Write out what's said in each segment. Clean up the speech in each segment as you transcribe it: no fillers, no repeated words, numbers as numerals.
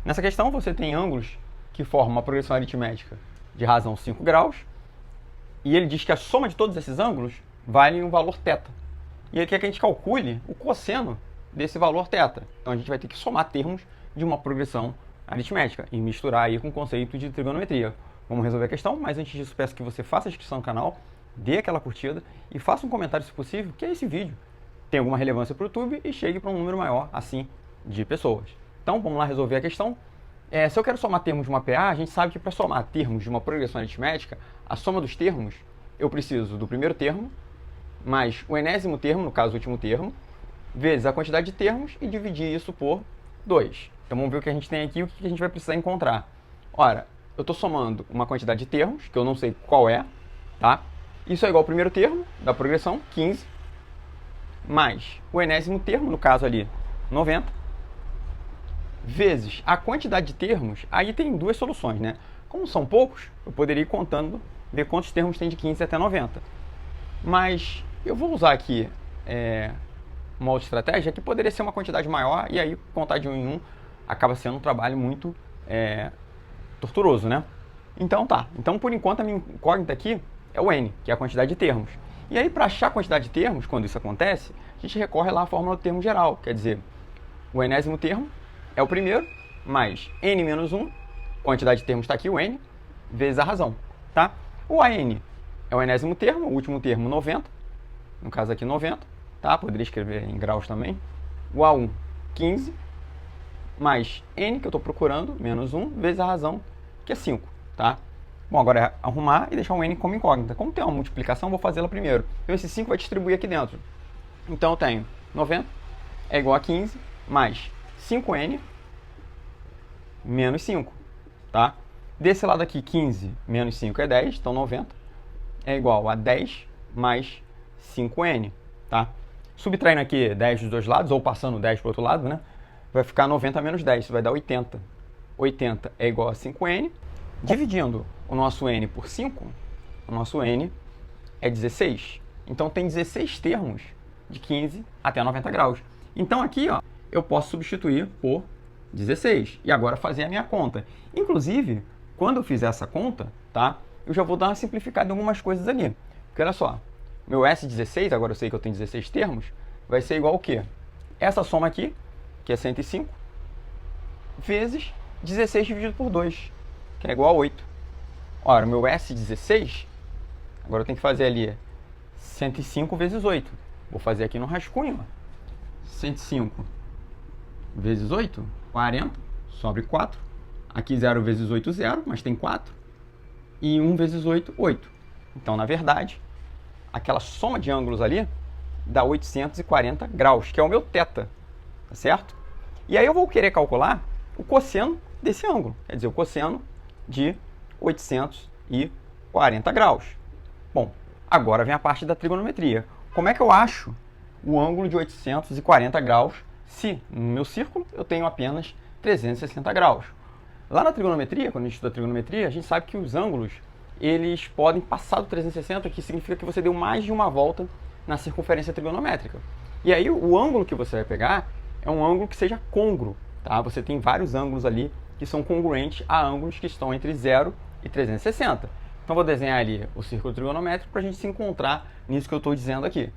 Nessa questão, você tem ângulos que formam uma progressão aritmética de razão 5 graus, e ele diz que a soma de todos esses ângulos vale um valor θ. E ele quer que a gente calcule o cosseno desse valor θ. Então a gente vai ter que somar termos de uma progressão aritmética e misturar aí com o conceito de trigonometria. Vamos resolver a questão, mas antes disso peço que você faça a inscrição no canal, dê aquela curtida e faça um comentário, se possível, que esse vídeo tem alguma relevância para o YouTube e chegue para um número maior, assim, de pessoas. Então vamos lá resolver a questão. Se eu quero somar termos de uma PA, a gente sabe que para somar termos de uma progressão aritmética, a soma dos termos, eu preciso do primeiro termo, mais o enésimo termo, no caso o último termo, vezes a quantidade de termos e dividir isso por 2. Então vamos ver o que a gente tem aqui e o que a gente vai precisar encontrar. Ora, eu estou somando uma quantidade de termos, que eu não sei qual é, tá? Isso é igual ao primeiro termo da progressão, 15, mais o enésimo termo, no caso ali, 90, vezes a quantidade de termos. Aí tem duas soluções, né? Como são poucos, eu poderia ir contando, ver quantos termos tem de 15 até 90. Mas eu vou usar aqui uma outra estratégia que poderia ser uma quantidade maior, e aí contar de um em um acaba sendo um trabalho muito torturoso, né? Então tá. Então por enquanto a minha incógnita aqui é o n, que é a quantidade de termos. E aí para achar a quantidade de termos, quando isso acontece, a gente recorre lá à fórmula do termo geral. Quer dizer, o enésimo termo é o primeiro, mais n menos 1, quantidade de termos está aqui, o n, vezes a razão, tá? O AN é o enésimo termo, o último termo 90, no caso aqui 90, tá? Poderia escrever em graus também. O A1, 15, mais n, que eu estou procurando, menos 1, vezes a razão, que é 5, tá? Bom, agora é arrumar e deixar o n como incógnita. Como tem uma multiplicação, vou fazê-la primeiro. Então esse 5 vai distribuir aqui dentro. Então eu tenho 90 é igual a 15, mais 5n menos 5, tá? Desse lado aqui, 15 menos 5 é 10, então 90 é igual a 10 mais 5n, tá? Subtraindo aqui 10 dos dois lados, ou passando 10 para o outro lado, né? Vai ficar 90 menos 10, isso vai dar 80. 80 é igual a 5n. Dividindo o nosso n por 5, o nosso n é 16. Então tem 16 termos de 15 até 90 graus. Então aqui, ó, eu posso substituir por 16 e agora fazer a minha conta. Inclusive, quando eu fizer essa conta, tá? Eu já vou dar uma simplificada em algumas coisas ali. Porque olha só, meu S16, agora eu sei que eu tenho 16 termos, vai ser igual ao quê? Essa soma aqui, que é 105, vezes 16 dividido por 2, que é igual a 8. Ora, o meu S16, agora eu tenho que fazer ali 105 vezes 8. Vou fazer aqui no rascunho, ó. 105 vezes 8, 40, sobre 4. Aqui 0 vezes 8, 0, mas tem 4. E 1 vezes 8, 8. Então, na verdade, aquela soma de ângulos ali dá 840 graus, que é o meu θ, tá certo? E aí eu vou querer calcular o cosseno desse ângulo, quer dizer, o cosseno de 840 graus. Bom, agora vem a parte da trigonometria. Como é que eu acho o ângulo de 840 graus se no meu círculo eu tenho apenas 360 graus? Lá na trigonometria, quando a gente estuda trigonometria, a gente sabe que os ângulos eles podem passar do 360, que significa que você deu mais de uma volta na circunferência trigonométrica. E aí o ângulo que você vai pegar é um ângulo que seja côngruo, tá? Você tem vários ângulos ali que são congruentes a ângulos que estão entre 0 e 360. Então vou desenhar ali o círculo trigonométrico para a gente se encontrar nisso que eu estou dizendo aqui.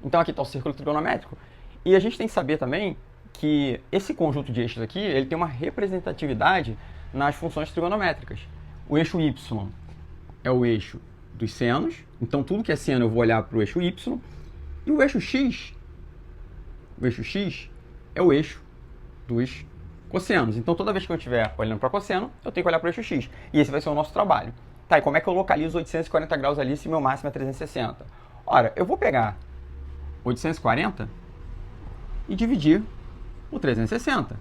Então aqui está o círculo trigonométrico. E a gente tem que saber também que esse conjunto de eixos aqui, ele tem uma representatividade nas funções trigonométricas. O eixo y é o eixo dos senos, então tudo que é seno eu vou olhar para o eixo y. E o eixo x é o eixo dos cossenos. Então toda vez que eu estiver olhando para cosseno, eu tenho que olhar para o eixo x. E esse vai ser o nosso trabalho. Tá, e como é que eu localizo 840 graus ali se meu máximo é 360? Ora, eu vou pegar 840 e dividir por 360.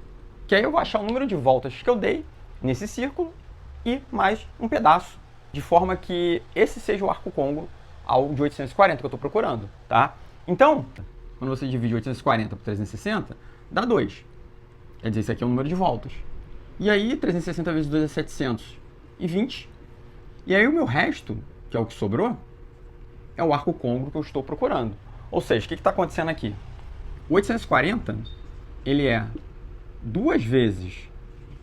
Que aí eu vou achar o número de voltas que eu dei nesse círculo e mais um pedaço, de forma que esse seja o arco côngruo ao de 840 que eu estou procurando, tá? Então, quando você divide 840 por 360, dá 2. Quer dizer, esse aqui é o número de voltas. E aí, 360 vezes 2 é 720. E aí o meu resto, que é o que sobrou, é o arco côngruo que eu estou procurando. Ou seja, o que está acontecendo aqui? O 840 ele é 2 vezes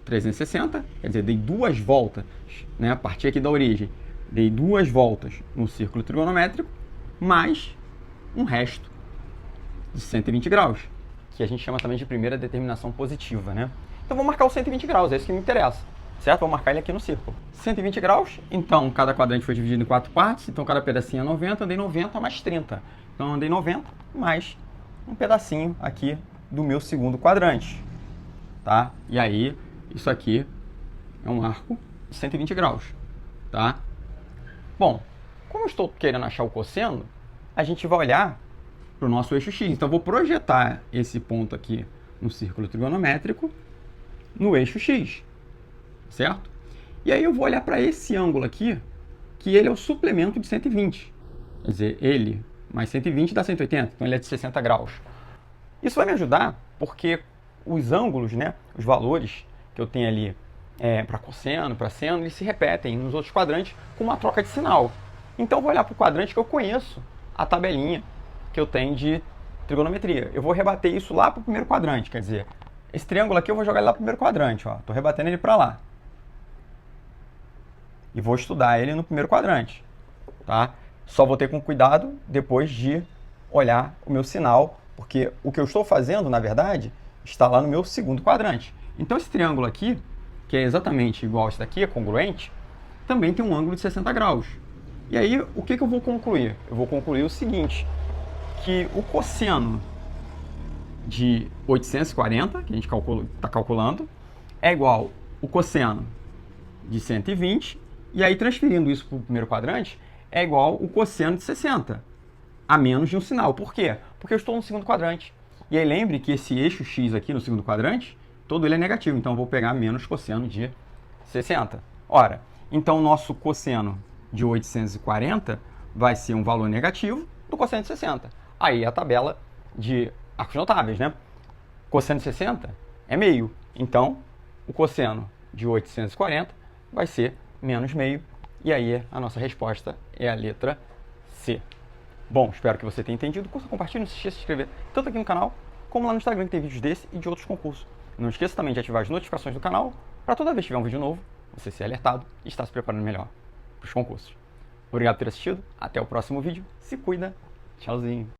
360, quer dizer, dei 2 voltas, né? A partir aqui da origem, dei 2 voltas no círculo trigonométrico, mais um resto de 120 graus, que a gente chama também de primeira determinação positiva, né? Então vou marcar os 120 graus, é isso que me interessa, certo? Vou marcar ele aqui no círculo. 120 graus, então cada quadrante foi dividido em 4 partes, então cada pedacinho é 90, andei 90 mais 30. Então andei 90 mais um pedacinho aqui do meu segundo quadrante, tá? E aí, isso aqui é um arco de 120 graus, tá? Bom, como eu estou querendo achar o cosseno, a gente vai olhar para o nosso eixo x. Então, eu vou projetar esse ponto aqui no círculo trigonométrico no eixo x, certo? E aí eu vou olhar para esse ângulo aqui, que ele é o suplemento de 120. Quer dizer, ele mais 120 dá 180, então ele é de 60 graus. Isso vai me ajudar porque os ângulos, né, os valores que eu tenho ali para cosseno, para seno, eles se repetem nos outros quadrantes com uma troca de sinal. Então eu vou olhar para o quadrante que eu conheço, a tabelinha que eu tenho de trigonometria. Eu vou rebater isso lá para o primeiro quadrante, quer dizer, esse triângulo aqui eu vou jogar ele lá para o primeiro quadrante, ó. Estou rebatendo ele para lá. E vou estudar ele no primeiro quadrante, tá? Só vou ter com cuidado depois de olhar o meu sinal, porque o que eu estou fazendo, na verdade, está lá no meu segundo quadrante. Então esse triângulo aqui, que é exatamente igual a esse daqui, é congruente, também tem um ângulo de 60 graus. E aí, o que eu vou concluir? Eu vou concluir o seguinte, que o cosseno de 840, que a gente está calculando, é igual o cosseno de 120, e aí transferindo isso para o primeiro quadrante, é igual o cosseno de 60, a menos de um sinal. Por quê? Porque eu estou no segundo quadrante. E aí lembre que esse eixo x aqui no segundo quadrante, todo ele é negativo, então eu vou pegar menos cosseno de 60. Ora, então o nosso cosseno de 840 vai ser um valor negativo do cosseno de 60. Aí a tabela de arcos notáveis, né? Cosseno de 60 é meio, então o cosseno de 840 vai ser menos meio, e aí a nossa resposta é a letra C. Bom, espero que você tenha entendido. Curta, compartilhe, não se esqueça de se inscrever tanto aqui no canal, como lá no Instagram, que tem vídeos desse e de outros concursos. Não esqueça também de ativar as notificações do canal, para toda vez que tiver um vídeo novo, você ser alertado e estar se preparando melhor para os concursos. Obrigado por ter assistido, até o próximo vídeo, se cuida, tchauzinho.